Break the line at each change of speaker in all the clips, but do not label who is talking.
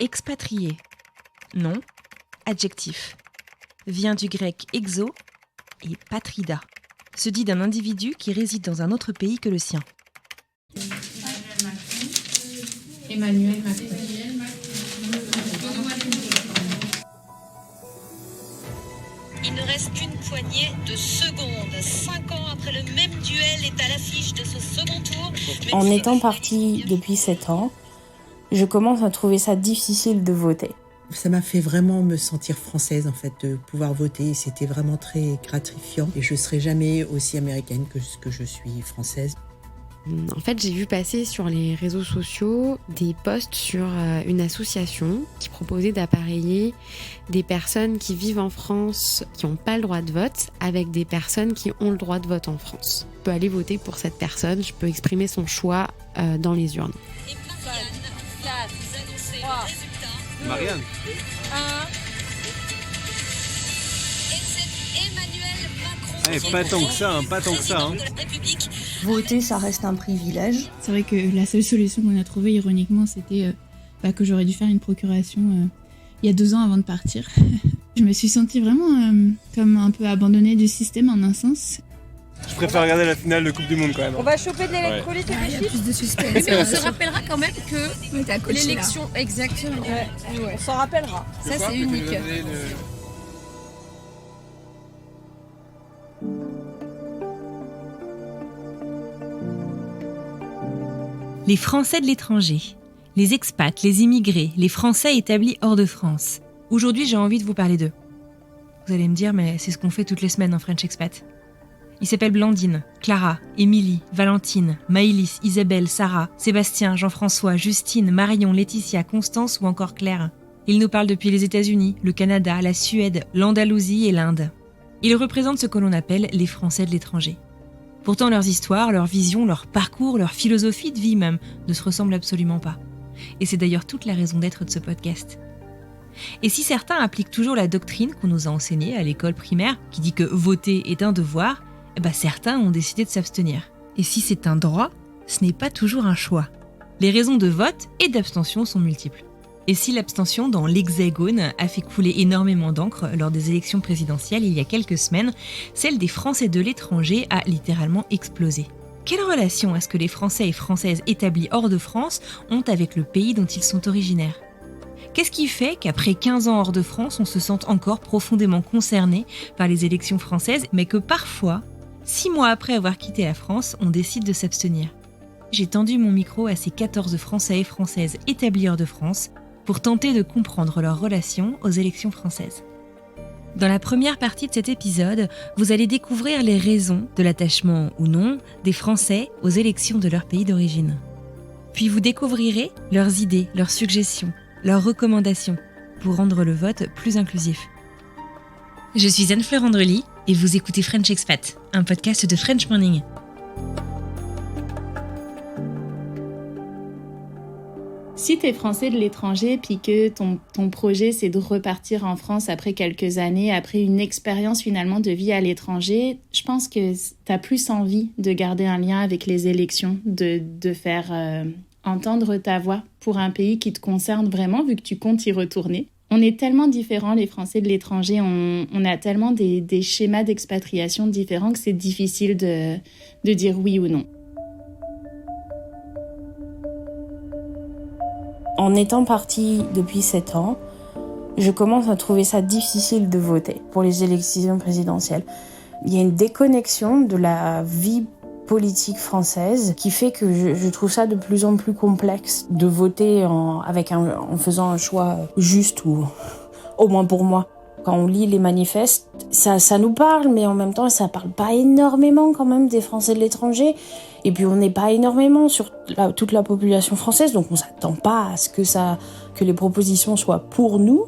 Expatrié. Nom, adjectif. Vient du grec exo et patrida. Se dit d'un individu qui réside dans un autre pays que le sien.
Emmanuel Macron.
Il ne reste qu'une poignée de secondes. 5 ans après le même duel est à l'affiche de ce second tour.
En étant partie depuis 7 ans, je commence à trouver ça difficile de voter.
Ça m'a fait vraiment me sentir française, en fait, de pouvoir voter. C'était vraiment très gratifiant. Et je ne serai jamais aussi américaine que ce que je suis française.
En fait, j'ai vu passer sur les réseaux sociaux des posts sur une association qui proposait d'appareiller des personnes qui vivent en France, qui n'ont pas le droit de vote, avec des personnes qui ont le droit de vote en France. Je peux aller voter pour cette personne, je peux exprimer son choix dans les urnes.
Et Marianne, 4, vous annoncez le résultat.
Marianne
1. Et c'est Emmanuel Macron.
Eh,
qui est
pas tant que ça, hein, pas tant que ça, hein.
président de la République.
Voter, ça reste un privilège.
C'est vrai que la seule solution qu'on a trouvée, ironiquement, c'était que j'aurais dû faire une procuration il y a 2 ans avant de partir. Je me suis sentie vraiment comme un peu abandonnée du système en un sens.
Je préfère regarder la finale de Coupe du Monde quand même.
On va choper de l'électrolyte et des chips.
Plus de suspense.
Mais on se rappellera quand même que l'élection, exactement. Ouais, on s'en rappellera.
Ça, c'est unique.
Les Français de l'étranger, les expats, les immigrés, les Français établis hors de France. Aujourd'hui, j'ai envie de vous parler d'eux. Vous allez me dire, mais c'est ce qu'on fait toutes les semaines en French Expat. Ils s'appellent Blandine, Clara, Émilie, Valentine, Maëlys, Isabelle, Sarah, Sébastien, Jean-François, Justine, Marion, Laetitia, Constance ou encore Claire. Ils nous parlent depuis les États-Unis, le Canada, la Suède, l'Andalousie et l'Inde. Ils représentent ce que l'on appelle les Français de l'étranger. Pourtant, leurs histoires, leurs visions, leur parcours, leur philosophie de vie même ne se ressemblent absolument pas. Et c'est d'ailleurs toute la raison d'être de ce podcast. Et si certains appliquent toujours la doctrine qu'on nous a enseignée à l'école primaire, qui dit que voter est un devoir, certains ont décidé de s'abstenir. Et si c'est un droit, ce n'est pas toujours un choix. Les raisons de vote et d'abstention sont multiples. Et si l'abstention dans l'Hexagone a fait couler énormément d'encre lors des élections présidentielles il y a quelques semaines, celle des Français de l'étranger a littéralement explosé. Quelle relation est-ce que les Français et Françaises établis hors de France ont avec le pays dont ils sont originaires ? Qu'est-ce qui fait qu'après 15 ans hors de France, on se sente encore profondément concerné par les élections françaises, mais que parfois, 6 mois après avoir quitté la France, on décide de s'abstenir ? J'ai tendu mon micro à ces 14 Français et Françaises établis hors de France pour tenter de comprendre leur relation aux élections françaises. Dans la première partie de cet épisode, vous allez découvrir les raisons de l'attachement ou non des Français aux élections de leur pays d'origine. Puis vous découvrirez leurs idées, leurs suggestions, leurs recommandations pour rendre le vote plus inclusif. Je suis Anne-Fleur Andrely et vous écoutez French Expat, un podcast de French Morning.
Si t'es français de l'étranger puis que ton projet c'est de repartir en France après quelques années, après une expérience finalement de vie à l'étranger, je pense que t'as plus envie de garder un lien avec les élections, de faire entendre ta voix pour un pays qui te concerne vraiment vu que tu comptes y retourner. On est tellement différents les Français de l'étranger, on a tellement des schémas d'expatriation différents que c'est difficile de dire oui ou non.
En étant partie depuis 7 ans, je commence à trouver ça difficile de voter pour les élections présidentielles. Il y a une déconnexion de la vie politique française qui fait que je trouve ça de plus en plus complexe de voter en faisant un choix juste ou au moins pour moi. Quand on lit les manifestes, ça nous parle, mais en même temps, ça parle pas énormément quand même des Français de l'étranger. Et puis, on n'est pas énormément sur toute la population française, donc on s'attend pas à ce que les propositions soient pour nous.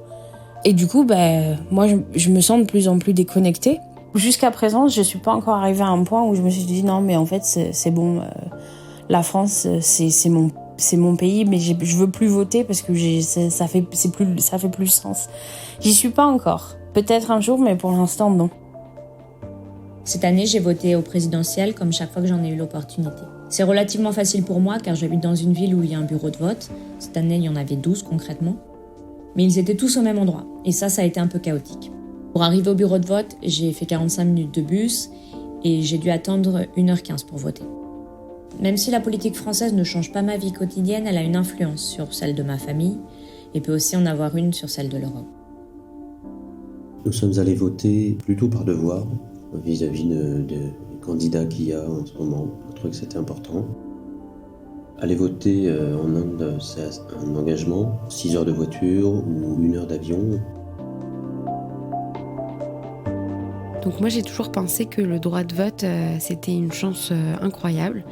Et du coup, moi, je me sens de plus en plus déconnectée. Jusqu'à présent, je suis pas encore arrivée à un point où je me suis dit non, mais en fait, c'est bon, la France, c'est mon pays, mais je veux plus voter parce que ça fait plus sens. J'y suis pas encore. Peut-être un jour, mais pour l'instant, non.
Cette année, j'ai voté au présidentiel comme chaque fois que j'en ai eu l'opportunité. C'est relativement facile pour moi car j'habite dans une ville où il y a un bureau de vote. Cette année, il y en avait 12 concrètement. Mais ils étaient tous au même endroit, et ça a été un peu chaotique. Pour arriver au bureau de vote, j'ai fait 45 minutes de bus, et j'ai dû attendre 1h15 pour voter. Même si la politique française ne change pas ma vie quotidienne, elle a une influence sur celle de ma famille, et peut aussi en avoir une sur celle de l'Europe.
Nous sommes allés voter plutôt par devoir, vis-à-vis des candidats qu'il y a en ce moment. Je trouvais que c'était important. Aller voter en Inde, c'est un engagement, 6 heures de voiture ou 1 heure d'avion.
Donc moi j'ai toujours pensé que le droit de vote c'était une chance incroyable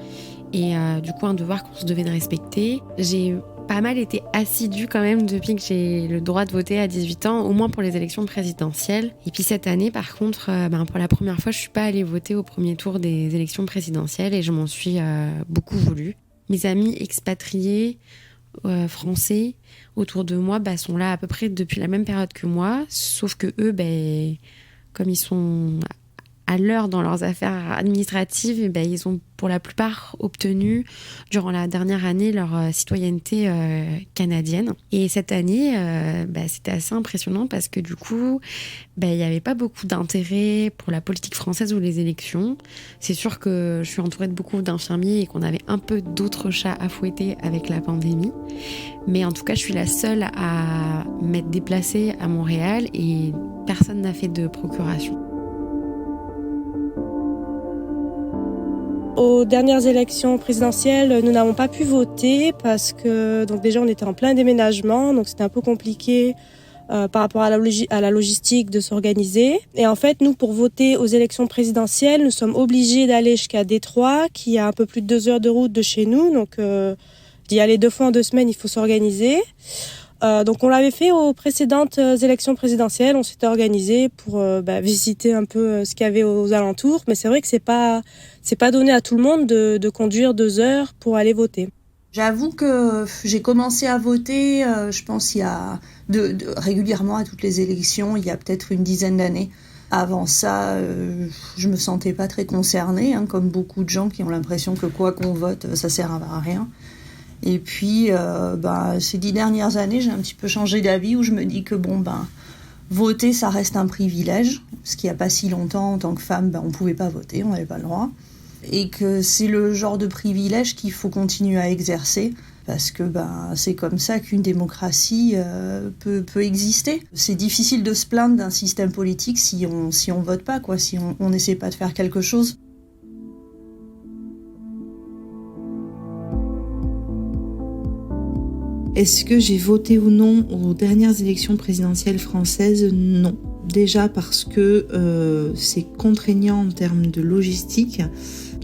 et du coup un devoir qu'on se devait de respecter. J'ai pas mal été assidue quand même depuis que j'ai le droit de voter à 18 ans, au moins pour les élections présidentielles. Et puis cette année par contre, pour la première fois je suis pas allée voter au premier tour des élections présidentielles et je m'en suis beaucoup voulu. Mes amis expatriés français autour de moi sont là à peu près depuis la même période que moi, sauf que eux, comme ils sont à l'heure dans leurs affaires administratives, ils ont pour la plupart obtenu durant la dernière année leur citoyenneté canadienne. Et cette année, c'était assez impressionnant parce que du coup, il n'y avait pas beaucoup d'intérêt pour la politique française ou les élections. C'est sûr que je suis entourée de beaucoup d'infirmiers et qu'on avait un peu d'autres chats à fouetter avec la pandémie. Mais en tout cas, je suis la seule à m'être déplacée à Montréal et personne n'a fait de procuration.
Aux dernières élections présidentielles, nous n'avons pas pu voter parce que déjà on était en plein déménagement, donc c'était un peu compliqué par rapport à la logistique de s'organiser. Et en fait, nous, pour voter aux élections présidentielles, nous sommes obligés d'aller jusqu'à Détroit, qui est à un peu plus de 2 heures de route de chez nous. Donc d'y aller 2 fois en 2 semaines, il faut s'organiser. Donc on l'avait fait aux précédentes élections présidentielles, on s'était organisé pour visiter un peu ce qu'il y avait aux alentours, mais c'est vrai que c'est pas donné à tout le monde de conduire 2 heures pour aller voter.
J'avoue que j'ai commencé à voter, je pense il y a régulièrement à toutes les élections, il y a peut-être une dizaine d'années. Avant ça, je me sentais pas très concernée, comme beaucoup de gens qui ont l'impression que quoi qu'on vote, ça sert à rien. Et puis, ces 10 dernières années, j'ai un petit peu changé d'avis où je me dis que voter, ça reste un privilège. Parce qu'il n'y a pas si longtemps, en tant que femme, on ne pouvait pas voter, on n'avait pas le droit. Et que c'est le genre de privilège qu'il faut continuer à exercer. Parce que c'est comme ça qu'une démocratie peut exister. C'est difficile de se plaindre d'un système politique si on vote pas, si on n'essaie pas de faire quelque chose.
Est-ce que j'ai voté ou non aux dernières élections présidentielles françaises ? Non. Déjà parce que c'est contraignant en termes de logistique.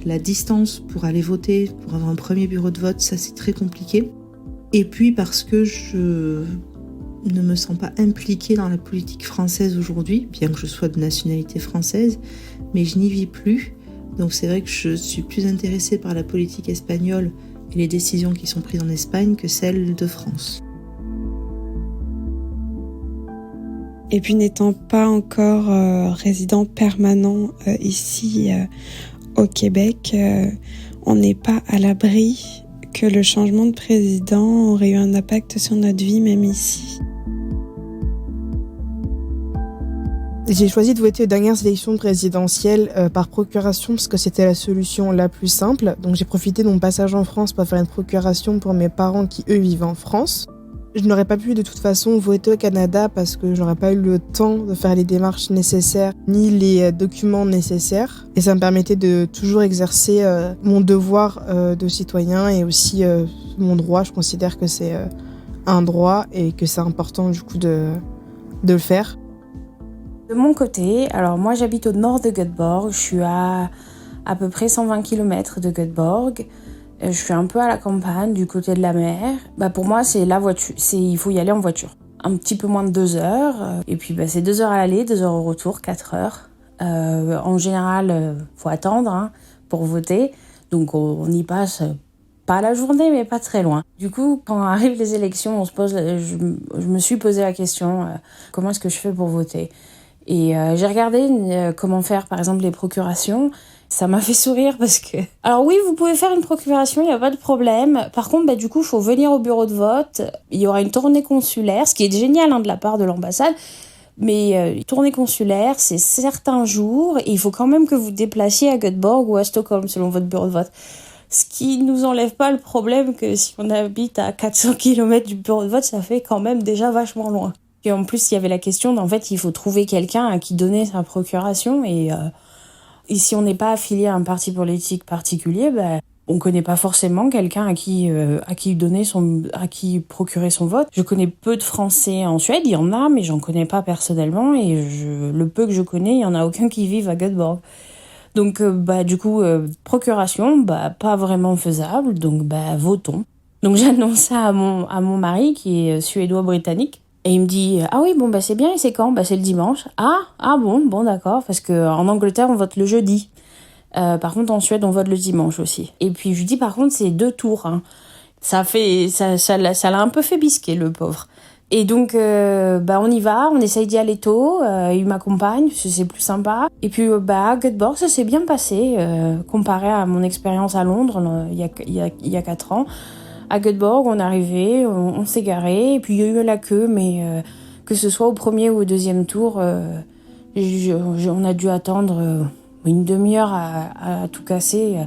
La distance pour aller voter, pour avoir un premier bureau de vote, ça c'est très compliqué. Et puis parce que je ne me sens pas impliquée dans la politique française aujourd'hui, bien que je sois de nationalité française, mais je n'y vis plus. Donc c'est vrai que je suis plus intéressée par la politique espagnole et les décisions qui sont prises en Espagne que celles de France.
Et puis n'étant pas encore résident permanent ici au Québec, on n'est pas à l'abri que le changement de président aurait eu un impact sur notre vie, même ici.
J'ai choisi de voter aux dernières élections présidentielles par procuration parce que c'était la solution la plus simple. Donc j'ai profité de mon passage en France pour faire une procuration pour mes parents qui, eux, vivent en France. Je n'aurais pas pu de toute façon voter au Canada parce que je n'aurais pas eu le temps de faire les démarches nécessaires ni les documents nécessaires. Et ça me permettait de toujours exercer mon devoir de citoyen et aussi mon droit. Je considère que c'est un droit et que c'est important du coup de le faire.
De mon côté, alors moi j'habite au nord de Göteborg, je suis à peu près 120 km de Göteborg. Je suis un peu à la campagne, du côté de la mer. Pour moi, c'est la voiture. Il faut y aller en voiture. Un petit peu moins de 2 heures. Et puis, c'est 2 heures à l'aller, 2 heures au retour, 4 heures. En général, faut attendre pour voter. Donc, on y passe pas la journée, mais pas très loin. Du coup, quand arrivent les élections, je me suis posé la question, comment est-ce que je fais pour voter ? Et j'ai regardé comment faire, par exemple, les procurations. Ça m'a fait sourire parce que... Alors oui, vous pouvez faire une procuration, il n'y a pas de problème. Par contre, du coup, il faut venir au bureau de vote. Il y aura une tournée consulaire, ce qui est génial de la part de l'ambassade. Mais tournée consulaire, c'est certains jours. Et il faut quand même que vous déplaciez à Göteborg ou à Stockholm, selon votre bureau de vote. Ce qui nous enlève pas le problème que si on habite à 400 km du bureau de vote, ça fait quand même déjà vachement loin. Et en plus, il y avait la question d'en fait, il faut trouver quelqu'un à qui donner sa procuration. Et si on n'est pas affilié à un parti politique particulier, on connaît pas forcément quelqu'un à qui procurer son vote. Je connais peu de Français en Suède, il y en a, mais j'en connais pas personnellement. Et le peu que je connais, il y en a aucun qui vive à Göteborg. Donc, du coup, procuration, pas vraiment faisable. Donc, votons. Donc, j'annonce ça à mon mari, qui est suédois-britannique. Et il me dit, ah oui, c'est bien, et c'est quand? C'est le dimanche. Ah bon, d'accord. Parce que en Angleterre, on vote le jeudi. Par contre, en Suède, on vote le dimanche aussi. Et puis, je lui dis, par contre, c'est 2 tours, hein. Ça l'a un peu fait bisquer, le pauvre. Et donc, on y va, on essaye d'y aller tôt, il m'accompagne, c'est plus sympa. Et puis, à Göteborg, ça s'est bien passé, comparé à mon expérience à Londres, il y a 4 ans. À Göteborg, on est arrivé, on s'est garé, et puis il y a eu la queue, mais que ce soit au premier ou au deuxième tour, on a dû attendre une demi-heure à tout casser.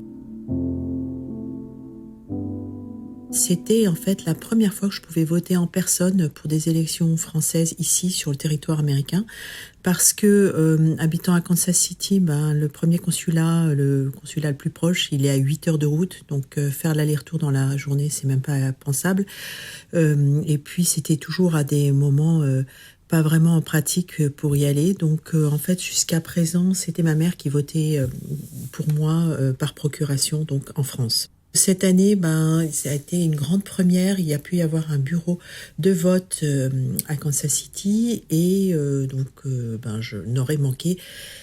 C'était en fait la première fois que je pouvais voter en personne pour des élections françaises ici sur le territoire américain, parce que habitant à Kansas City, le premier consulat, le consulat le plus proche, il est à 8 heures de route, donc faire l'aller-retour dans la journée, c'est même pas pensable. Et puis c'était toujours à des moments pas vraiment pratiques pour y aller. Donc en fait jusqu'à présent, c'était ma mère qui votait pour moi par procuration, donc en France. Cette année, ça a été une grande première. Il y a pu y avoir un bureau de vote à Kansas City et je n'aurais manqué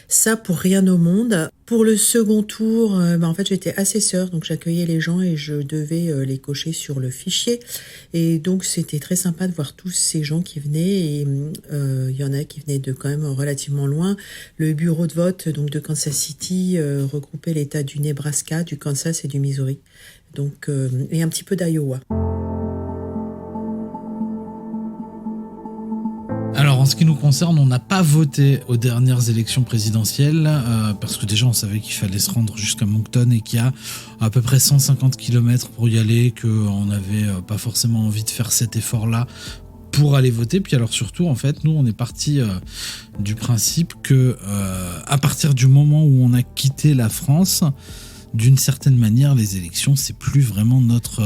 ça pour rien au monde. Pour le second tour, en fait, j'étais assesseur, donc j'accueillais les gens et je devais les cocher sur le fichier. Et donc, c'était très sympa de voir tous ces gens qui venaient. Et il y en a qui venaient de quand même relativement loin. Le bureau de vote donc de Kansas City regroupait l'État du Nebraska, du Kansas et du Missouri. Donc, et un petit peu d'Iowa.
Alors en ce qui nous concerne, on n'a pas voté aux dernières élections présidentielles parce que déjà on savait qu'il fallait se rendre jusqu'à Moncton et qu'il y a à peu près 150 km pour y aller, qu'on n'avait pas forcément envie de faire cet effort-là pour aller voter. Puis alors surtout, en fait, nous on est parti du principe que à partir du moment où on a quitté la France, d'une certaine manière, les élections, c'est plus vraiment notre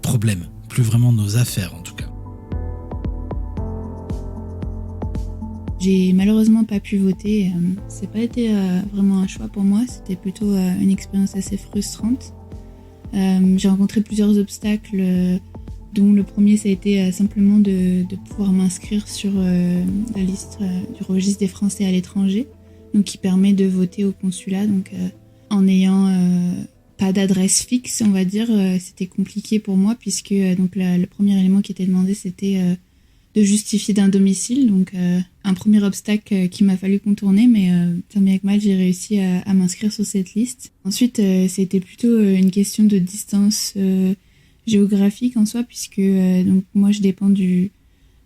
problème, plus vraiment nos affaires en tout cas.
J'ai malheureusement pas pu voter. C'est pas été vraiment un choix pour moi. C'était plutôt une expérience assez frustrante. J'ai rencontré plusieurs obstacles, dont le premier, ça a été simplement de pouvoir m'inscrire sur la liste du registre des Français à l'étranger, donc qui permet de voter au consulat. Donc en n'ayant pas d'adresse fixe, on va dire, c'était compliqué pour moi puisque donc le premier élément qui était demandé, c'était de justifier d'un domicile, donc un premier obstacle qu'il m'a fallu contourner, mais tant bien que mal, j'ai réussi à m'inscrire sur cette liste. Ensuite, c'était plutôt une question de distance géographique en soi, puisque donc moi, je dépends du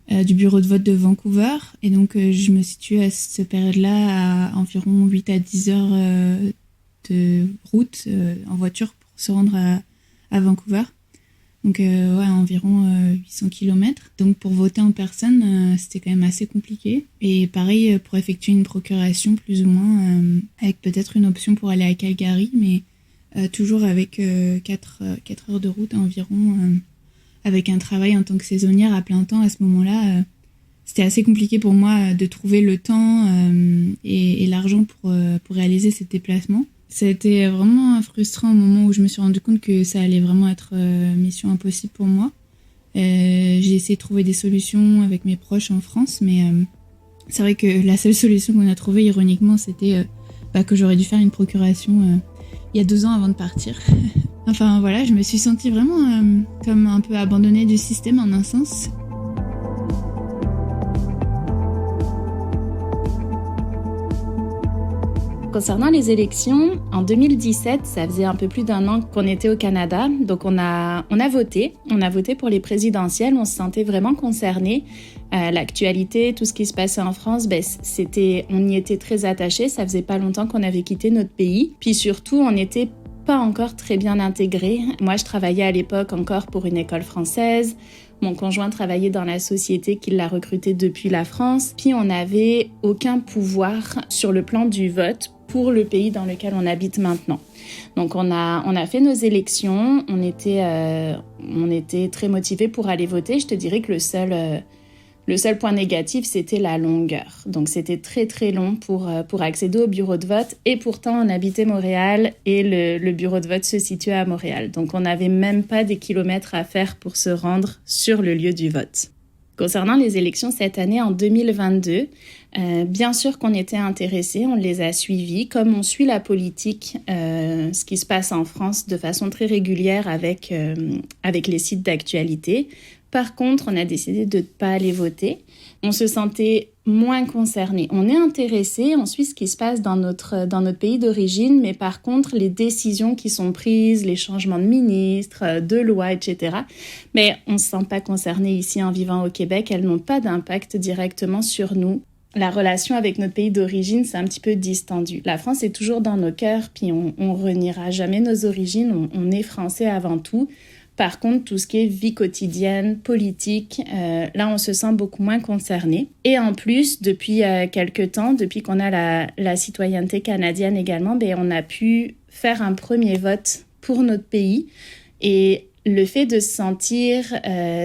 bureau de vote de Vancouver, et donc je me situe à cette période-là à environ 8 à 10 heures de route en voiture pour se rendre à Vancouver. Donc environ 800 km. Donc pour voter en personne, c'était quand même assez compliqué. Et pareil, pour effectuer une procuration plus ou moins, avec peut-être une option pour aller à Calgary, mais toujours avec 4 heures de route environ, avec un travail en tant que saisonnière à plein temps à ce moment-là. C'était assez compliqué pour moi de trouver le temps et l'argent pour réaliser ces déplacements. Ça a été vraiment frustrant au moment où je me suis rendu compte que ça allait vraiment être mission impossible pour moi. J'ai essayé de trouver des solutions avec mes proches en France, mais c'est vrai que la seule solution qu'on a trouvée, ironiquement, c'était que j'aurais dû faire une procuration il y a 2 ans avant de partir. Enfin voilà, je me suis sentie vraiment comme un peu abandonnée du système en un sens. Concernant les élections, en 2017, ça faisait un peu plus d'un an qu'on était au Canada. Donc on a voté. On a voté pour les présidentielles. On se sentait vraiment concernés. L'actualité, tout ce qui se passait en France, on y était très attachés. Ça faisait pas longtemps qu'on avait quitté notre pays. Puis surtout, on n'était pas encore très bien intégrés. Moi, je travaillais à l'époque encore pour une école française. Mon conjoint travaillait dans la société qui l'a recruté depuis la France. Puis on n'avait aucun pouvoir sur le plan du vote pour le pays dans lequel on habite maintenant. Donc on a fait nos élections, on était très motivés pour aller voter. Je te dirais que le seul point négatif, c'était la longueur. Donc c'était très très long pour accéder au bureau de vote. Et pourtant, on habitait Montréal et le bureau de vote se situait à Montréal. Donc on n'avait même pas des kilomètres à faire pour se rendre sur le lieu du vote. Concernant les élections cette année, en 2022, bien sûr qu'on était intéressés, on les a suivis, comme on suit la politique, ce qui se passe en France de façon très régulière avec les sites d'actualité. Par contre, on a décidé de ne pas aller voter. On se sentait moins concernés. On est intéressés, on suit ce qui se passe dans notre pays d'origine, mais par contre, les décisions qui sont prises, les changements de ministres, de lois, etc., mais on ne se sent pas concernés ici en vivant au Québec. Elles n'ont pas d'impact directement sur nous. La relation avec notre pays d'origine, c'est un petit peu distendu. La France est toujours dans nos cœurs, puis on reniera jamais nos origines. On est français avant tout. Par contre, tout ce qui est vie quotidienne, politique, là, on se sent beaucoup moins concerné. Et en plus, depuis quelques temps, depuis qu'on a la citoyenneté canadienne également, on a pu faire un premier vote pour notre pays. Et le fait de se sentir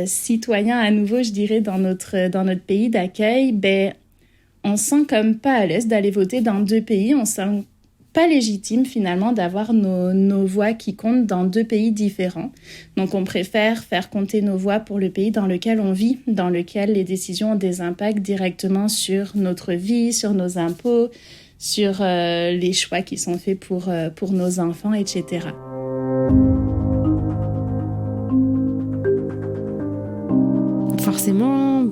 citoyen à nouveau, je dirais, dans notre pays d'accueil, on se sent comme pas à l'aise d'aller voter dans deux pays. On se sent pas légitime finalement d'avoir nos voix qui comptent dans deux pays différents. Donc on préfère faire compter nos voix pour le pays dans lequel on vit, dans lequel les décisions ont des impacts directement sur notre vie, sur nos impôts, sur les choix qui sont faits pour nos enfants, etc.
Forcément,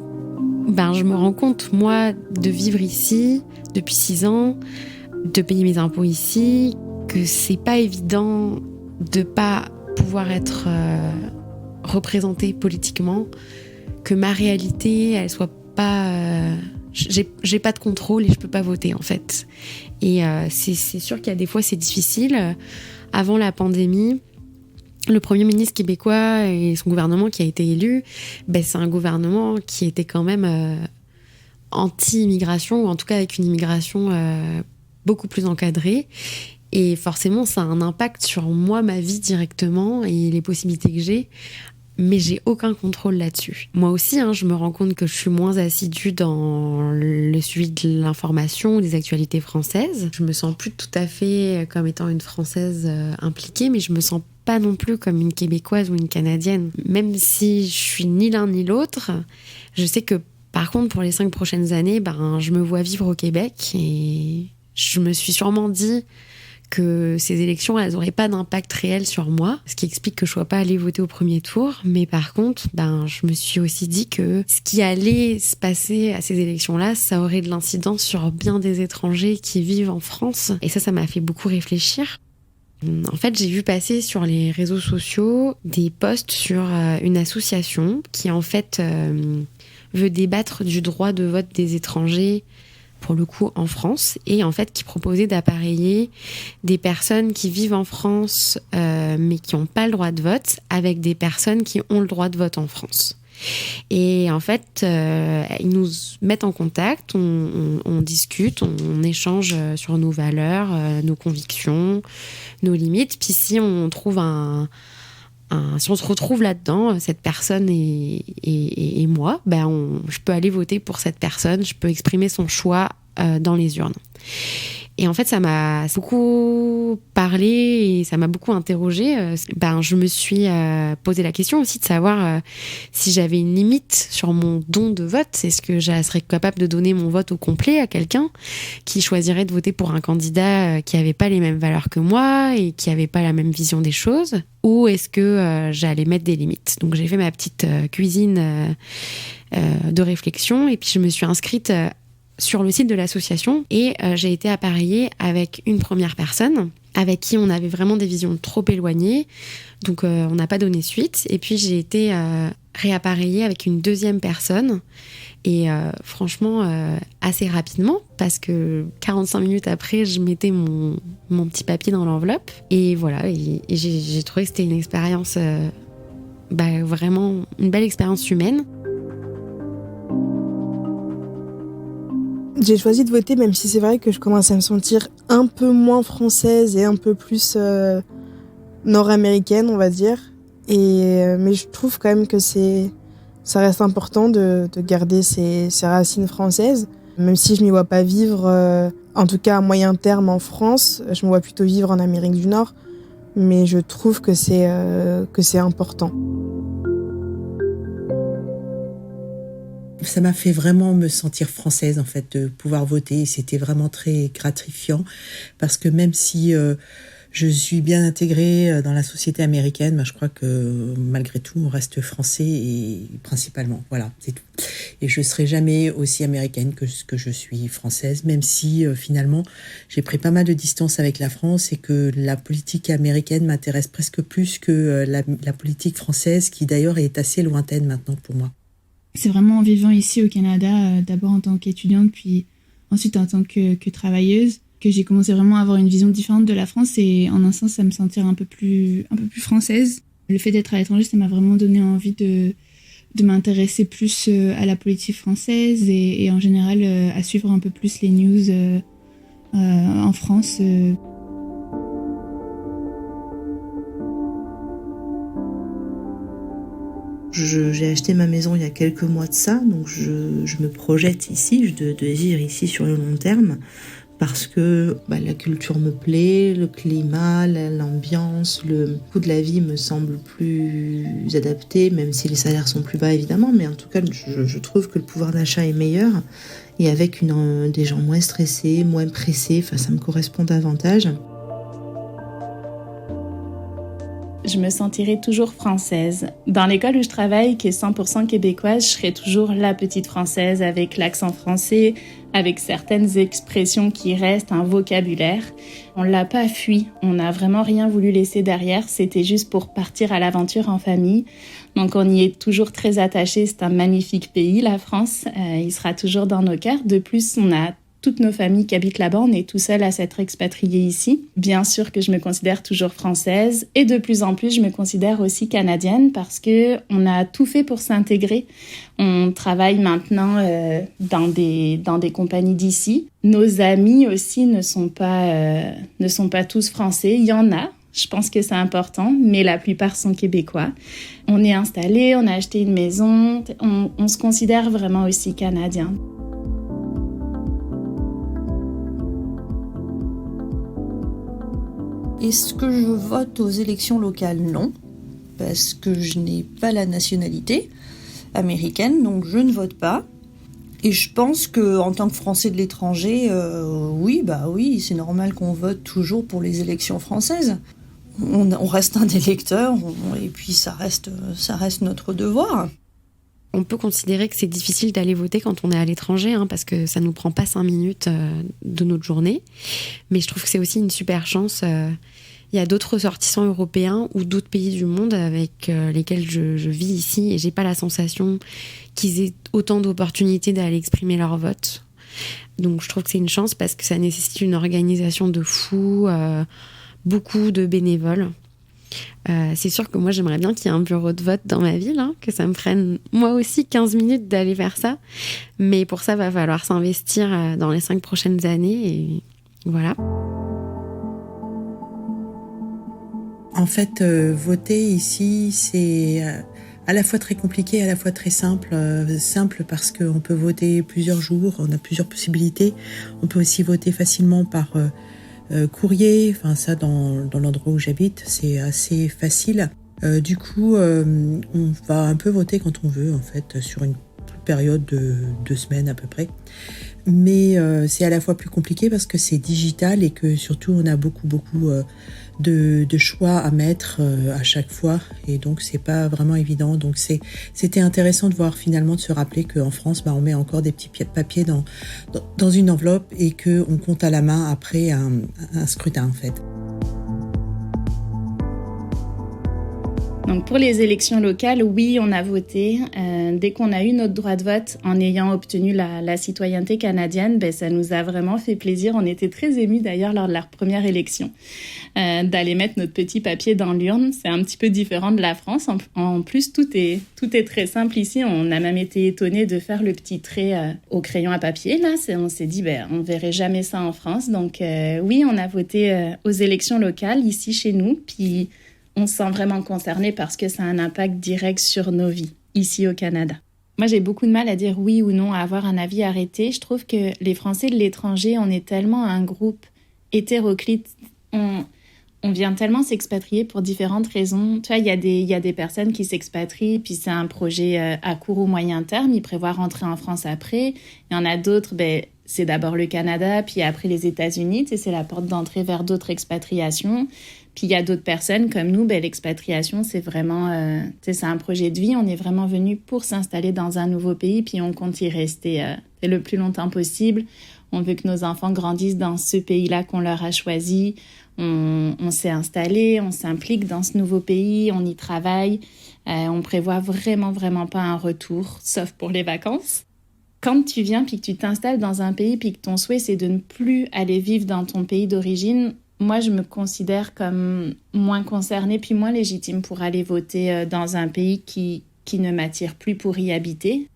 je me rends compte, moi, de vivre ici depuis 6 ans, de payer mes impôts ici, que c'est pas évident de pas pouvoir être représentée politiquement, que ma réalité, elle soit pas... j'ai pas de contrôle et je peux pas voter, en fait. Et c'est sûr qu'il y a des fois, c'est difficile. Avant la pandémie, le Premier ministre québécois et son gouvernement qui a été élu, c'est un gouvernement qui était quand même anti-immigration, ou en tout cas avec une immigration beaucoup plus encadrée. Et forcément, ça a un impact sur moi, ma vie directement et les possibilités que j'ai. Mais j'ai aucun contrôle là-dessus. Moi aussi, je me rends compte que je suis moins assidue dans le suivi de l'information ou des actualités françaises. Je me sens plus tout à fait comme étant une Française impliquée, mais je me sens pas non plus comme une Québécoise ou une Canadienne. Même si je suis ni l'un ni l'autre, je sais que par contre, pour les 5 prochaines années, je me vois vivre au Québec et je me suis sûrement dit que ces élections, elles n'auraient pas d'impact réel sur moi, ce qui explique que je ne sois pas allée voter au premier tour. Mais par contre, je me suis aussi dit que ce qui allait se passer à ces élections-là, ça aurait de l'incidence sur bien des étrangers qui vivent en France. Et ça m'a fait beaucoup réfléchir. En fait, j'ai vu passer sur les réseaux sociaux des posts sur une association qui, en fait, veut débattre du droit de vote des étrangers, pour le coup en France, et en fait qui proposait d'appareiller des personnes qui vivent en France mais qui n'ont pas le droit de vote avec des personnes qui ont le droit de vote en France. Et en fait, ils nous mettent en contact, on discute, on échange sur nos valeurs, nos convictions, nos limites. Puis si on trouve si on se retrouve là-dedans, cette personne et moi, je peux aller voter pour cette personne, je peux exprimer son choix dans les urnes. Et en fait, ça m'a beaucoup parlé et ça m'a beaucoup interrogée. Je me suis posé la question aussi de savoir si j'avais une limite sur mon don de vote. Est-ce que je serais capable de donner mon vote au complet à quelqu'un qui choisirait de voter pour un candidat qui n'avait pas les mêmes valeurs que moi et qui n'avait pas la même vision des choses? Ou est-ce que j'allais mettre des limites? Donc j'ai fait ma petite cuisine de réflexion et puis je me suis inscrite sur le site de l'association et j'ai été appareillée avec une première personne avec qui on avait vraiment des visions trop éloignées, donc on n'a pas donné suite. Et puis j'ai été réappareillée avec une deuxième personne et franchement assez rapidement, parce que 45 minutes après je mettais mon petit papier dans l'enveloppe et voilà, et j'ai trouvé que c'était une expérience vraiment une belle expérience humaine.
J'ai choisi de voter, même si c'est vrai que je commence à me sentir un peu moins française et un peu plus nord-américaine, on va dire. Mais je trouve quand même que ça reste important de garder ses racines françaises. Même si je ne m'y vois pas vivre, en tout cas à moyen terme en France, je me vois plutôt vivre en Amérique du Nord. Mais je trouve que c'est important.
Ça m'a fait vraiment me sentir française, en fait, de pouvoir voter. C'était vraiment très gratifiant parce que même si je suis bien intégrée dans la société américaine, je crois que malgré tout, on reste français et principalement. Voilà, c'est tout. Et je ne serai jamais aussi américaine que ce que je suis française, même si finalement, j'ai pris pas mal de distance avec la France et que la politique américaine m'intéresse presque plus que la politique française, qui d'ailleurs est assez lointaine maintenant pour moi.
C'est vraiment en vivant ici au Canada, d'abord en tant qu'étudiante, puis ensuite en tant que travailleuse, que j'ai commencé vraiment à avoir une vision différente de la France et en un sens à me sentir un peu plus française. Le fait d'être à l'étranger, ça m'a vraiment donné envie de m'intéresser plus à la politique française et en général à suivre un peu plus les news en France.
J'ai acheté ma maison il y a quelques mois de ça, donc je me projette ici, de vivre ici sur le long terme, parce que la culture me plaît, le climat, l'ambiance, le coût de la vie me semble plus adapté, même si les salaires sont plus bas évidemment, mais en tout cas je trouve que le pouvoir d'achat est meilleur, et avec des gens moins stressés, moins pressés, ça me correspond davantage.
Je me sentirai toujours française. Dans l'école où je travaille, qui est 100% québécoise, je serai toujours la petite française avec l'accent français, avec certaines expressions qui restent, un vocabulaire. On l'a pas fui, on n'a vraiment rien voulu laisser derrière, c'était juste pour partir à l'aventure en famille. Donc on y est toujours très attachés, c'est un magnifique pays, la France, il sera toujours dans nos cœurs. De plus, on a toutes nos familles qui habitent là-bas, on est tout seul à s'être expatriés ici. Bien sûr que je me considère toujours française et de plus en plus je me considère aussi canadienne parce que on a tout fait pour s'intégrer. On travaille maintenant dans des compagnies d'ici. Nos amis aussi ne sont pas tous français, il y en a. Je pense que c'est important, mais la plupart sont québécois. On est installés, on a acheté une maison, on se considère vraiment aussi canadien.
Est-ce que je vote aux élections locales? Non, parce que je n'ai pas la nationalité américaine, donc je ne vote pas. Et je pense qu'en tant que Français de l'étranger, oui, c'est normal qu'on vote toujours pour les élections françaises. On reste un électeur, et puis ça reste notre devoir.
On peut considérer que c'est difficile d'aller voter quand on est à l'étranger, parce que ça ne nous prend pas 5 minutes de notre journée. Mais je trouve que c'est aussi une super chance. Il y a d'autres ressortissants européens ou d'autres pays du monde avec lesquels je vis ici et j'ai pas la sensation qu'ils aient autant d'opportunités d'aller exprimer leur vote. Donc je trouve que c'est une chance parce que ça nécessite une organisation de fou, beaucoup de bénévoles. C'est sûr que moi j'aimerais bien qu'il y ait un bureau de vote dans ma ville, que ça me prenne moi aussi 15 minutes d'aller faire ça, mais pour ça va falloir s'investir dans les 5 prochaines années et voilà.
En fait, voter ici, c'est à la fois très compliqué, à la fois très simple. Simple parce qu'on peut voter plusieurs jours, on a plusieurs possibilités. On peut aussi voter facilement par courrier, ça dans l'endroit où j'habite, c'est assez facile. Du coup, on va un peu voter quand on veut, en fait, sur une période de 2 semaines à peu près. Mais c'est à la fois plus compliqué parce que c'est digital et que surtout on a beaucoup de choix à mettre à chaque fois, et donc c'est pas vraiment évident. Donc c'était intéressant de voir finalement, de se rappeler qu'en France, on met encore des petits papiers dans une enveloppe et qu'on compte à la main après un scrutin en fait.
Donc pour les élections locales, oui, on a voté. Dès qu'on a eu notre droit de vote, en ayant obtenu la citoyenneté canadienne, ça nous a vraiment fait plaisir. On était très émus d'ailleurs lors de la première élection d'aller mettre notre petit papier dans l'urne. C'est un petit peu différent de la France. En plus, tout est très simple ici. On a même été étonnés de faire le petit trait au crayon à papier. Là, on s'est dit, on verrait jamais ça en France. Donc oui, on a voté aux élections locales ici chez nous. Puis on se sent vraiment concerné parce que ça a un impact direct sur nos vies, ici au Canada. Moi, j'ai beaucoup de mal à dire oui ou non, à avoir un avis arrêté. Je trouve que les Français de l'étranger, on est tellement un groupe hétéroclite. On vient tellement s'expatrier pour différentes raisons. Tu vois, il y a des personnes qui s'expatrient, puis c'est un projet à court ou moyen terme. Ils prévoient rentrer en France après. Il y en a d'autres, c'est d'abord le Canada, puis après les États-Unis. Tu sais, c'est la porte d'entrée vers d'autres expatriations. Puis il y a d'autres personnes comme nous, l'expatriation, c'est vraiment, c'est un projet de vie. On est vraiment venu pour s'installer dans un nouveau pays, puis on compte y rester le plus longtemps possible. On veut que nos enfants grandissent dans ce pays-là qu'on leur a choisi. On s'est installé, on s'implique dans ce nouveau pays, on y travaille. On prévoit vraiment, vraiment pas un retour, sauf pour les vacances. Quand tu viens puis que tu t'installes dans un pays puis que ton souhait, c'est de ne plus aller vivre dans ton pays d'origine, moi, je me considère comme moins concernée puis moins légitime pour aller voter dans un pays qui ne m'attire plus pour y habiter.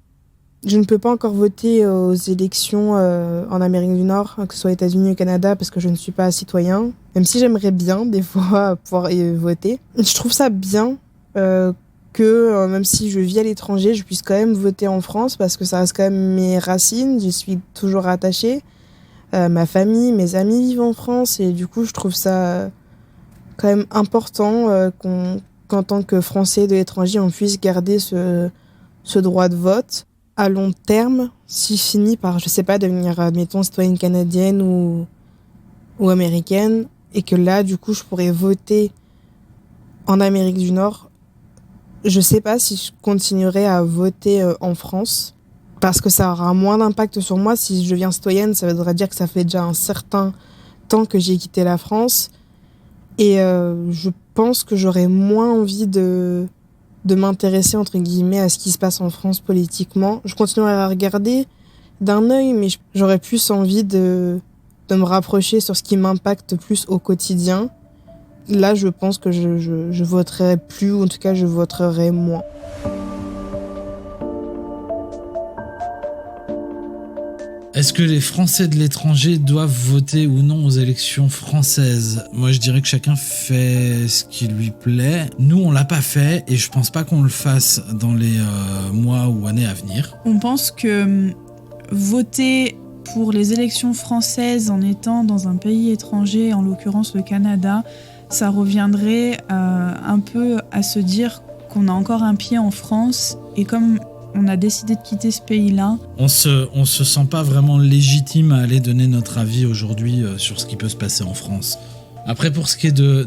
Je ne peux pas encore voter aux élections en Amérique du Nord, que ce soit États-Unis ou Canada, parce que je ne suis pas citoyen, même si j'aimerais bien, des fois, pouvoir y voter. Je trouve ça bien que, même si je vis à l'étranger, je puisse quand même voter en France, parce que ça reste quand même mes racines, j'y suis toujours attachée. Ma famille, mes amis vivent en France, et du coup, je trouve ça quand même important qu'en tant que Français de l'étranger, on puisse garder ce droit de vote. À long terme, si je finis par, je sais pas, devenir, admettons, citoyenne canadienne ou américaine, et que là, du coup, je pourrais voter en Amérique du Nord, je sais pas si je continuerai à voter en France, parce que ça aura moins d'impact sur moi. Si je deviens citoyenne, ça voudrait dire que ça fait déjà un certain temps que j'ai quitté la France, et je pense que j'aurais moins envie de m'intéresser, entre guillemets, à ce qui se passe en France politiquement. Je continuerai à regarder d'un œil, mais j'aurais plus envie de me rapprocher sur ce qui m'impacte plus au quotidien. Là, je pense que je voterai plus, ou en tout cas, je voterai moins.
Est-ce que les Français de l'étranger doivent voter ou non aux élections françaises ? Moi, je dirais que chacun fait ce qui lui plaît. Nous, on l'a pas fait, et je pense pas qu'on le fasse dans les mois ou années à venir.
On pense que voter pour les élections françaises en étant dans un pays étranger, en l'occurrence le Canada, ça reviendrait un peu à se dire qu'on a encore un pied en France, et comme on a décidé de quitter ce pays-là.
On se sent pas vraiment légitime à aller donner notre avis aujourd'hui sur ce qui peut se passer en France. Après, pour ce qui est de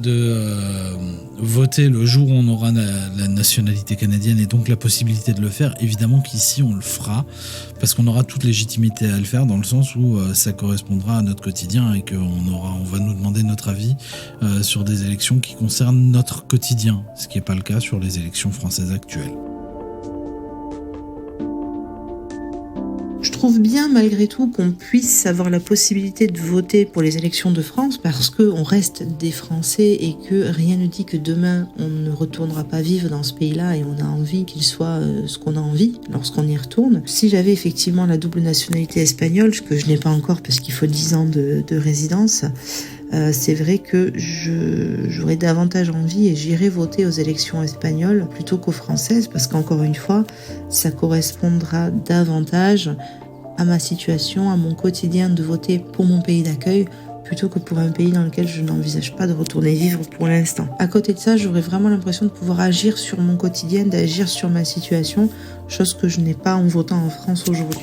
voter le jour où on aura la nationalité canadienne et donc la possibilité de le faire, évidemment qu'ici on le fera, parce qu'on aura toute légitimité à le faire, dans le sens où ça correspondra à notre quotidien, et on va nous demander notre avis sur des élections qui concernent notre quotidien, ce qui n'est pas le cas sur les élections françaises actuelles.
Je trouve bien malgré tout qu'on puisse avoir la possibilité de voter pour les élections de France, parce qu'on reste des Français et que rien ne dit que demain on ne retournera pas vivre dans ce pays-là, et on a envie qu'il soit ce qu'on a envie lorsqu'on y retourne. Si j'avais effectivement la double nationalité espagnole, que je n'ai pas encore parce qu'il faut 10 ans de résidence, c'est vrai que j'aurais davantage envie et j'irais voter aux élections espagnoles plutôt qu'aux françaises, parce qu'encore une fois, ça correspondra davantage à ma situation, à mon quotidien, de voter pour mon pays d'accueil plutôt que pour un pays dans lequel je n'envisage pas de retourner vivre pour l'instant. À côté de ça, j'aurais vraiment l'impression de pouvoir agir sur mon quotidien, d'agir sur ma situation, chose que je n'ai pas en votant en France aujourd'hui.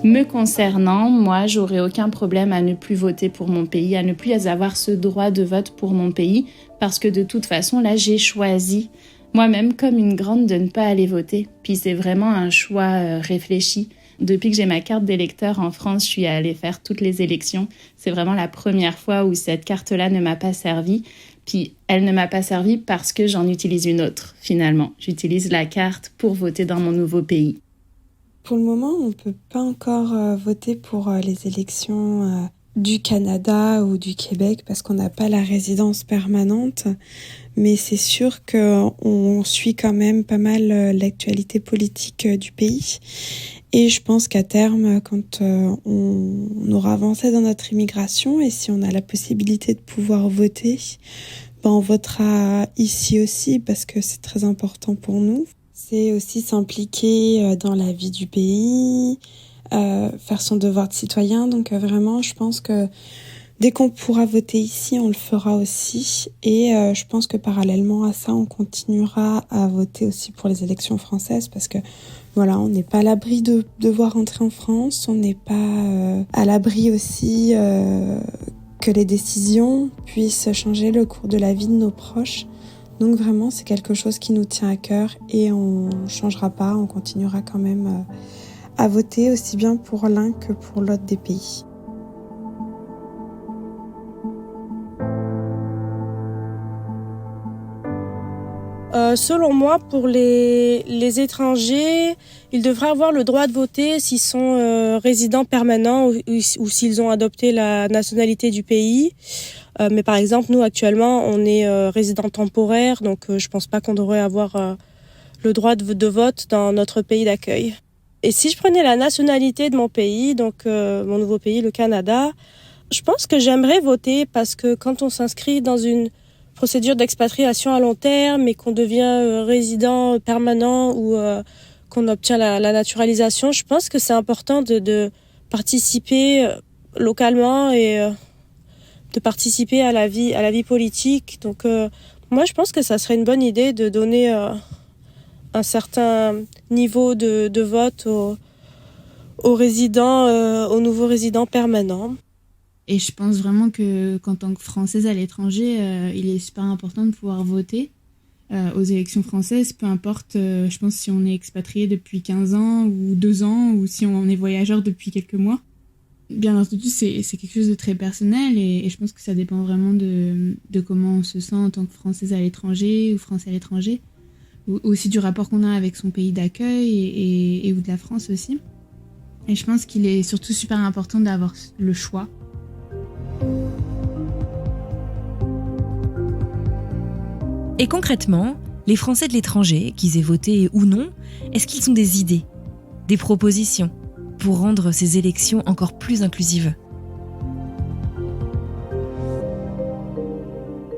Me concernant, moi, j'aurais aucun problème à ne plus voter pour mon pays, à ne plus avoir ce droit de vote pour mon pays, parce que de toute façon, là, j'ai choisi moi-même comme une grande de ne pas aller voter. Puis c'est vraiment un choix réfléchi. Depuis que j'ai ma carte d'électeur en France, je suis allée faire toutes les élections. C'est vraiment la première fois où cette carte-là ne m'a pas servi. Puis elle ne m'a pas servi parce que j'en utilise une autre, finalement. J'utilise la carte pour voter dans mon nouveau pays.
Pour le moment, on ne peut pas encore voter pour les élections du Canada ou du Québec parce qu'on n'a pas la résidence permanente. Mais c'est sûr qu'on suit quand même pas mal l'actualité politique du pays. Et je pense qu'à terme, quand on aura avancé dans notre immigration et si on a la possibilité de pouvoir voter, on votera ici aussi parce que c'est très important pour nous. C'est aussi s'impliquer dans la vie du pays, faire son devoir de citoyen. Donc vraiment, je pense que dès qu'on pourra voter ici, on le fera aussi. Et je pense que parallèlement à ça, on continuera à voter aussi pour les élections françaises parce que voilà, on n'est pas à l'abri de devoir rentrer en France. On n'est pas à l'abri aussi que les décisions puissent changer le cours de la vie de nos proches. Donc vraiment, c'est quelque chose qui nous tient à cœur et on ne changera pas, on continuera quand même à voter aussi bien pour l'un que pour l'autre des pays.
Selon moi, pour les étrangers, ils devraient avoir le droit de voter s'ils sont résidents permanents ou s'ils ont adopté la nationalité du pays. Mais par exemple, nous actuellement, on est résidents temporaires, donc je pense pas qu'on devrait avoir le droit de vote dans notre pays d'accueil. Et si je prenais la nationalité de mon pays, donc mon nouveau pays, le Canada, je pense que j'aimerais voter parce que quand on s'inscrit dans une procédure d'expatriation à long terme et qu'on devient résident permanent ou qu'on obtient la naturalisation, je pense que c'est important de participer localement et de participer à la vie politique. Donc moi, je pense que ça serait une bonne idée de donner un certain niveau de vote aux résidents, aux nouveaux résidents permanents.
Et je pense vraiment qu'en tant que Française à l'étranger, il est super important de pouvoir voter aux élections françaises, peu importe, je pense, si on est expatrié depuis 15 ans ou 2 ans ou si on est voyageur depuis quelques mois. Bien entendu, c'est quelque chose de très personnel et je pense que ça dépend vraiment de comment on se sent en tant que Française à l'étranger ou Français à l'étranger, ou aussi du rapport qu'on a avec son pays d'accueil et ou de la France aussi. Et je pense qu'il est surtout super important d'avoir le choix.
Et concrètement, les Français de l'étranger, qu'ils aient voté ou non, est-ce qu'ils ont des idées, des propositions pour rendre ces élections encore plus inclusives ?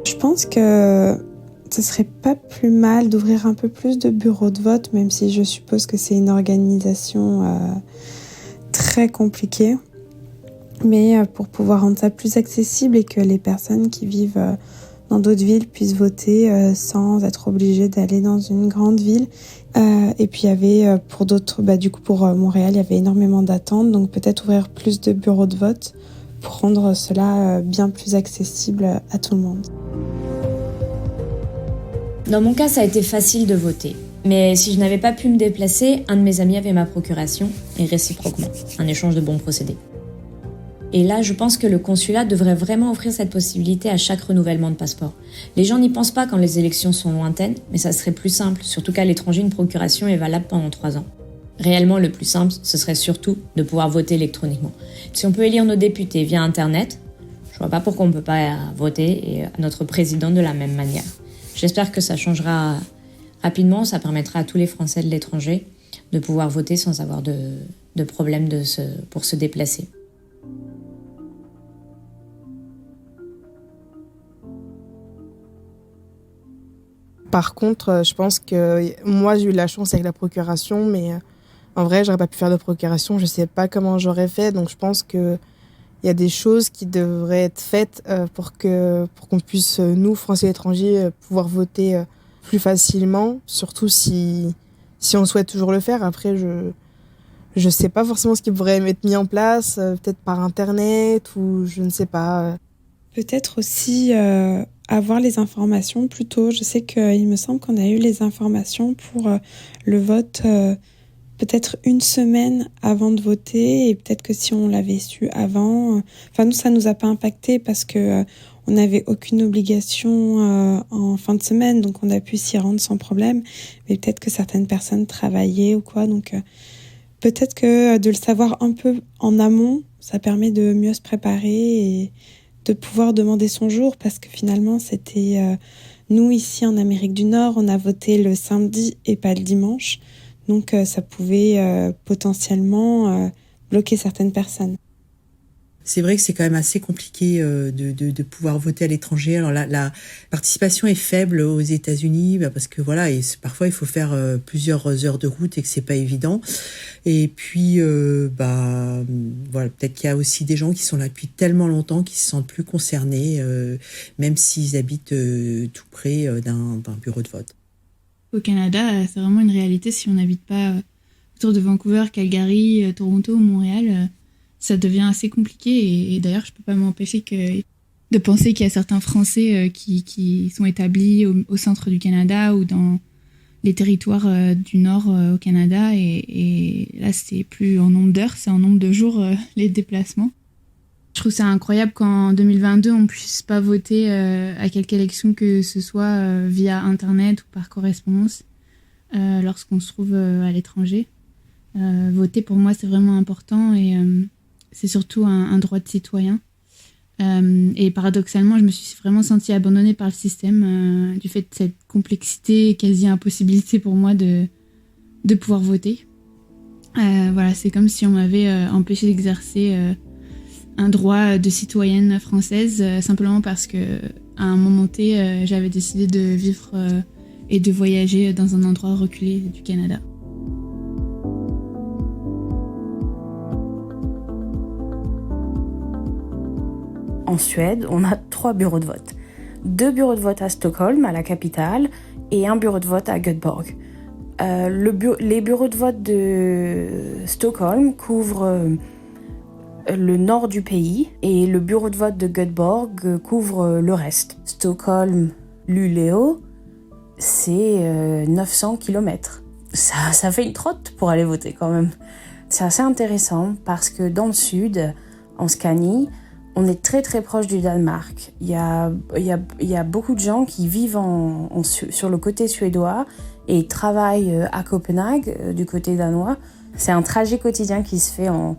Je pense que ce serait pas plus mal d'ouvrir un peu plus de bureaux de vote, même si je suppose que c'est une organisation très compliquée. Mais pour pouvoir rendre ça plus accessible et que les personnes qui vivent dans d'autres villes puissent voter sans être obligées d'aller dans une grande ville. Et puis il y avait pour d'autres, du coup pour Montréal, il y avait énormément d'attentes, donc peut-être ouvrir plus de bureaux de vote pour rendre cela bien plus accessible à tout le monde.
Dans mon cas, ça a été facile de voter. Mais si je n'avais pas pu me déplacer, un de mes amis avait ma procuration et réciproquement, un échange de bons procédés. Et là, je pense que le consulat devrait vraiment offrir cette possibilité à chaque renouvellement de passeport. Les gens n'y pensent pas quand les élections sont lointaines, mais ça serait plus simple, surtout qu'à l'étranger, une procuration est valable pendant 3 ans. Réellement, le plus simple, ce serait surtout de pouvoir voter électroniquement. Si on peut élire nos députés via Internet, je vois pas pourquoi on ne peut pas voter et notre président de la même manière. J'espère que ça changera rapidement, ça permettra à tous les Français de l'étranger de pouvoir voter sans avoir de problème pour se déplacer.
Par contre, je pense que moi, j'ai eu la chance avec la procuration, mais en vrai, j'aurais pas pu faire de procuration. Je sais pas comment j'aurais fait, donc je pense que il y a des choses qui devraient être faites pour qu'on puisse, nous, Français et étrangers, pouvoir voter plus facilement, surtout si on souhaite toujours le faire. Après, Je sais pas forcément ce qui pourrait être mis en place, peut-être par Internet ou je ne sais pas.
Peut-être aussi avoir les informations plus tôt. Je sais qu'il me semble qu'on a eu les informations pour le vote peut-être une semaine avant de voter et peut-être que si on l'avait su avant... Enfin, nous, ça nous a pas impacté parce que on n'avait aucune obligation en fin de semaine, donc on a pu s'y rendre sans problème. Mais peut-être que certaines personnes travaillaient ou quoi, donc... Peut-être que de le savoir un peu en amont, ça permet de mieux se préparer et de pouvoir demander son jour parce que finalement, c'était... nous, ici en Amérique du Nord, on a voté le samedi et pas le dimanche. Donc, ça pouvait potentiellement bloquer certaines personnes.
C'est vrai que c'est quand même assez compliqué de pouvoir voter à l'étranger. Alors la participation est faible aux États-Unis parce que voilà, et parfois il faut faire plusieurs heures de route et que c'est pas évident. Et puis voilà, peut-être qu'il y a aussi des gens qui sont là depuis tellement longtemps qu'ils se sentent plus concernés, même s'ils habitent tout près d'un bureau de vote.
Au Canada, c'est vraiment une réalité si on n'habite pas autour de Vancouver, Calgary, Toronto, Montréal. Ça devient assez compliqué et d'ailleurs je peux pas m'empêcher de penser qu'il y a certains Français qui sont établis au centre du Canada ou dans les territoires du nord au Canada et là c'est plus en nombre d'heures, c'est en nombre de jours les déplacements. Je trouve ça incroyable qu'en 2022 on puisse pas voter à quelque élection que ce soit via internet ou par correspondance lorsqu'on se trouve à l'étranger. Voter pour moi c'est vraiment important et c'est surtout un droit de citoyen. Et paradoxalement, je me suis vraiment sentie abandonnée par le système du fait de cette complexité et quasi impossibilité pour moi de pouvoir voter. Voilà, c'est comme si on m'avait empêché d'exercer un droit de citoyenne française simplement parce que à un moment T, j'avais décidé de vivre et de voyager dans un endroit reculé du Canada.
En Suède, on a 3 bureaux de vote. 2 bureaux de vote à Stockholm, à la capitale, et un bureau de vote à Göteborg. Les bureaux de vote de Stockholm couvrent le nord du pays et le bureau de vote de Göteborg couvre le reste. Stockholm, Luleå, c'est 900 km. Ça fait une trotte pour aller voter quand même. C'est assez intéressant parce que dans le sud, en Scanie, on est très très proche du Danemark. Il y a beaucoup de gens qui vivent sur le côté suédois et travaillent à Copenhague, du côté danois. C'est un trajet quotidien qui se fait en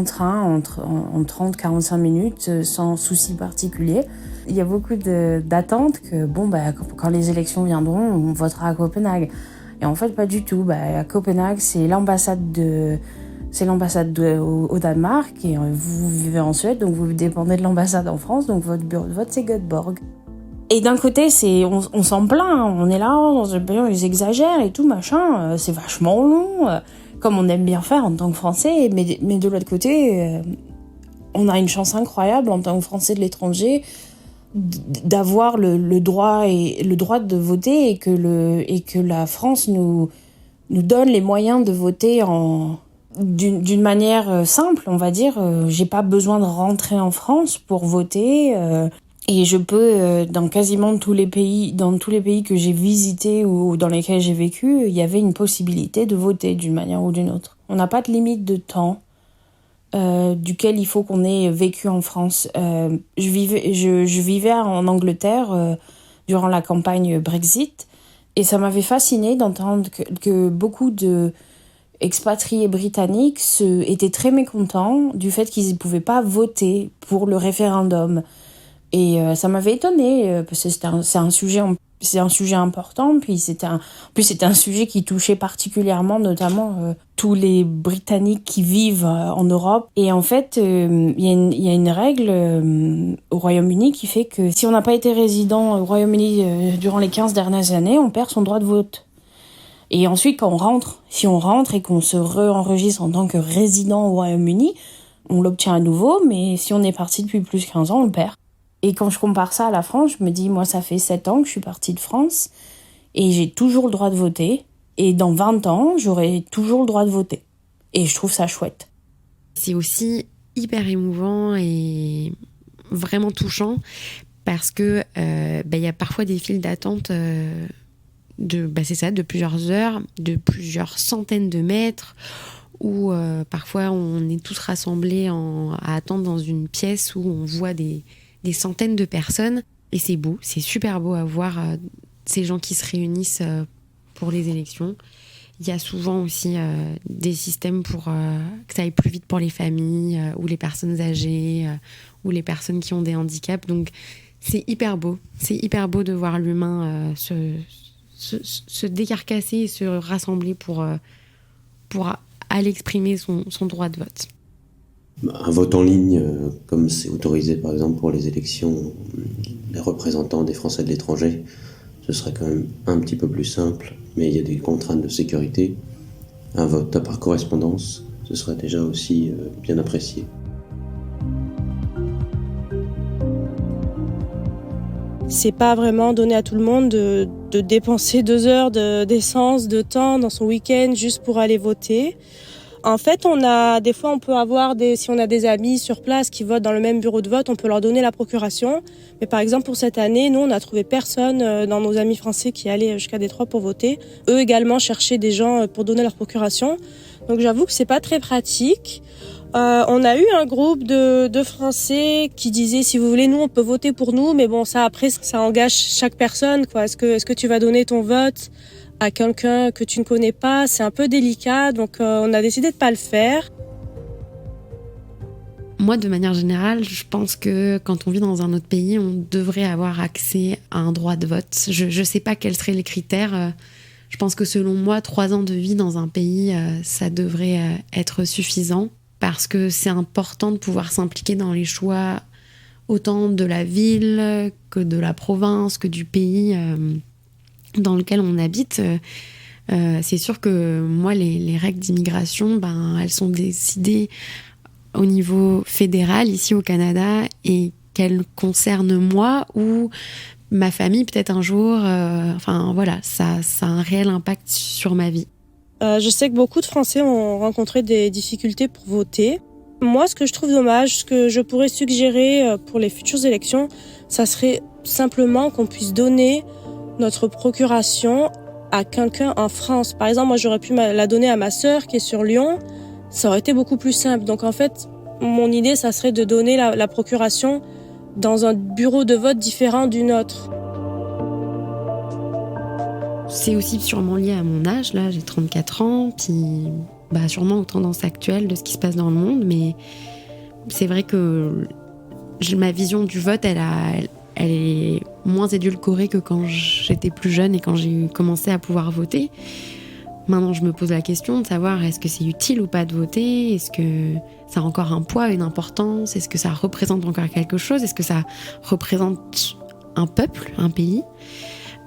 train en 30-45 minutes sans souci particulier. Il y a beaucoup d'attentes que quand les élections viendront, on votera à Copenhague. Et en fait, pas du tout. À Copenhague, c'est l'ambassade au Danemark et vous vivez en Suède, donc vous dépendez de l'ambassade en France, donc votre bureau de vote c'est Göteborg. Et d'un côté, on s'en plaint, on est là dans un pays, ils exagèrent et tout machin, c'est vachement long, comme on aime bien faire en tant que Français, mais de l'autre côté, on a une chance incroyable en tant que Français de l'étranger d'avoir le droit de voter et que la France nous donne les moyens de voter d'une manière simple, on va dire. J'ai pas besoin de rentrer en France pour voter et je peux dans quasiment tous les pays que j'ai visités ou dans lesquels j'ai vécu, il y avait une possibilité de voter d'une manière ou d'une autre. On n'a pas de limite de temps duquel il faut qu'on ait vécu en France. Je vivais en Angleterre durant la campagne Brexit et ça m'avait fasciné d'entendre que beaucoup de expatriés britanniques étaient très mécontents du fait qu'ils ne pouvaient pas voter pour le référendum. Et ça m'avait étonnée, parce que c'est un sujet important, puis c'était un sujet qui touchait particulièrement notamment tous les Britanniques qui vivent en Europe. Et en fait, il y a une règle au Royaume-Uni qui fait que si on n'a pas été résident au Royaume-Uni durant les 15 dernières années, on perd son droit de vote. Et ensuite, si on rentre et qu'on se re-enregistre en tant que résident au Royaume-Uni, on l'obtient à nouveau, mais si on est parti depuis plus de 15 ans, on le perd. Et quand je compare ça à la France, je me dis, moi, ça fait 7 ans que je suis partie de France, et j'ai toujours le droit de voter, et dans 20 ans, j'aurai toujours le droit de voter. Et je trouve ça chouette.
C'est aussi hyper émouvant et vraiment touchant parce que y a parfois des files d'attente de plusieurs heures, de plusieurs centaines de mètres, où parfois on est tous rassemblés à attendre dans une pièce où on voit des centaines de personnes. Et c'est beau, c'est super beau à voir ces gens qui se réunissent pour les élections. Il y a souvent aussi des systèmes pour que ça aille plus vite pour les familles ou les personnes âgées ou les personnes qui ont des handicaps. Donc c'est hyper beau. C'est hyper beau de voir l'humain se décarcasser et se rassembler pour aller exprimer son droit de vote.
Un vote en ligne, comme c'est autorisé par exemple pour les élections des représentants des Français de l'étranger, ce serait quand même un petit peu plus simple, mais il y a des contraintes de sécurité. Un vote par correspondance, ce serait déjà aussi bien apprécié.
C'est pas vraiment donné à tout le monde de dépenser 2 heures d'essence, de temps dans son week-end juste pour aller voter. En fait, des fois, on peut avoir si on a des amis sur place qui votent dans le même bureau de vote, on peut leur donner la procuration. Mais par exemple, pour cette année, nous, on n'a trouvé personne dans nos amis français qui allaient jusqu'à Détroit pour voter. Eux également cherchaient des gens pour donner leur procuration. Donc, j'avoue que c'est pas très pratique. On a eu un groupe de Français qui disaient, si vous voulez, nous, on peut voter pour nous. Mais bon, ça, après, ça engage chaque personne, quoi. Est-ce que tu vas donner ton vote à quelqu'un que tu ne connais pas? C'est un peu délicat, donc on a décidé de pas le faire.
Moi, de manière générale, je pense que quand on vit dans un autre pays, on devrait avoir accès à un droit de vote. Je sais pas quels seraient les critères. Je pense que selon moi, 3 ans de vie dans un pays, ça devrait être suffisant parce que c'est important de pouvoir s'impliquer dans les choix autant de la ville que de la province, que du pays dans lequel on habite. C'est sûr que moi, les règles d'immigration, elles sont décidées au niveau fédéral, ici au Canada, et qu'elles concernent moi ou ma famille peut-être un jour. Ça a un réel impact sur ma vie.
Je sais que beaucoup de Français ont rencontré des difficultés pour voter. Moi, ce que je trouve dommage, ce que je pourrais suggérer pour les futures élections, ça serait simplement qu'on puisse donner notre procuration à quelqu'un en France. Par exemple, moi, j'aurais pu la donner à ma sœur qui est sur Lyon. Ça aurait été beaucoup plus simple. Donc, en fait, mon idée, ça serait de donner la procuration dans un bureau de vote différent du nôtre.
C'est aussi sûrement lié à mon âge. Là, j'ai 34 ans. Puis, sûrement aux tendances actuelles de ce qui se passe dans le monde. Mais c'est vrai que ma vision du vote, elle est moins édulcorée que quand j'étais plus jeune et quand j'ai commencé à pouvoir voter. Maintenant, je me pose la question de savoir est-ce que c'est utile ou pas de voter ? Est-ce que ça a encore un poids, une importance ? Est-ce que ça représente encore quelque chose ? Est-ce que ça représente un peuple, un pays ?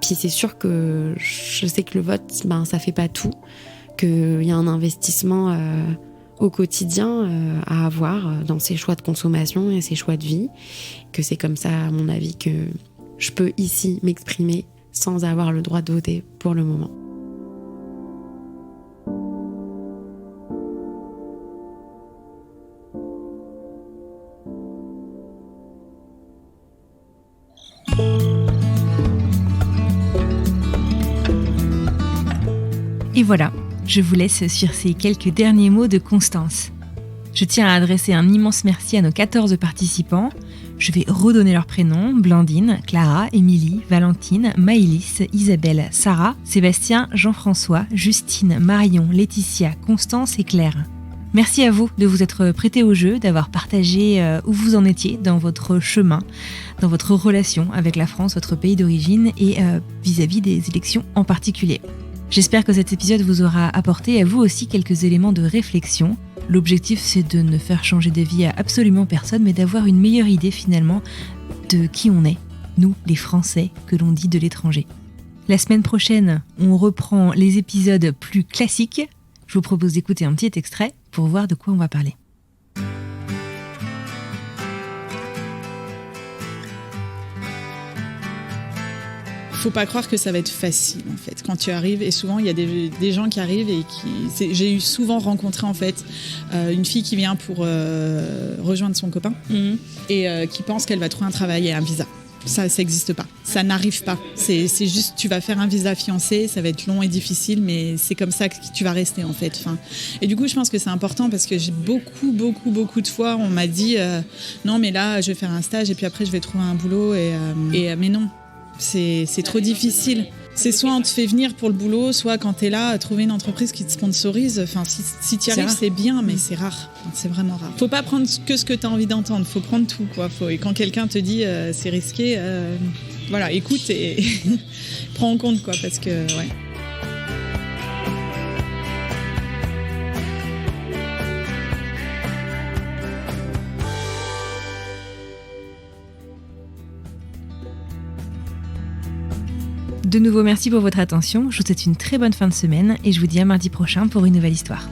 Puis c'est sûr que je sais que le vote, ça fait pas tout, qu'il y a un investissement au quotidien à avoir dans ses choix de consommation et ses choix de vie, que c'est comme ça, à mon avis, que je peux ici m'exprimer sans avoir le droit de voter pour le moment.
Et voilà, je vous laisse sur ces quelques derniers mots de Constance. Je tiens à adresser un immense merci à nos 14 participants. Je vais redonner leurs prénoms: Blandine, Clara, Émilie, Valentine, Maëlys, Isabelle, Sarah, Sébastien, Jean-François, Justine, Marion, Laetitia, Constance et Claire. Merci à vous de vous être prêtés au jeu, d'avoir partagé où vous en étiez dans votre chemin, dans votre relation avec la France, votre pays d'origine et vis-à-vis des élections en particulier. J'espère que cet épisode vous aura apporté à vous aussi quelques éléments de réflexion. L'objectif, c'est de ne faire changer d'avis à absolument personne, mais d'avoir une meilleure idée finalement de qui on est, nous, les Français, que l'on dit de l'étranger. La semaine prochaine, on reprend les épisodes plus classiques. Je vous propose d'écouter un petit extrait pour voir de quoi on va parler.
faut pas croire que ça va être facile en fait quand tu arrives, et souvent il y a des gens qui arrivent et j'ai eu souvent rencontré en fait une fille qui vient pour rejoindre son copain et qui pense qu'elle va trouver un travail et un visa. Ça n'existe pas, ça n'arrive pas. C'est juste, tu vas faire un visa fiancé, ça va être long et difficile, mais c'est comme ça que tu vas rester en fait. Enfin, et du coup, je pense que c'est important parce que j'ai beaucoup de fois, on m'a dit non, mais là, je vais faire un stage et puis après, je vais trouver un boulot mais non, c'est trop difficile. C'est soit on te fait venir pour le boulot, soit quand t'es là, trouver une entreprise qui te sponsorise. Enfin, si t'y arrives, c'est bien, mais c'est rare. C'est vraiment rare. Faut pas prendre que ce que t'as envie d'entendre. Faut prendre tout, quoi. Et quand quelqu'un te dit c'est risqué, voilà, écoute et prends en compte, quoi, parce que ouais.
De nouveau, merci pour votre attention. Je vous souhaite une très bonne fin de semaine et je vous dis à mardi prochain pour une nouvelle histoire.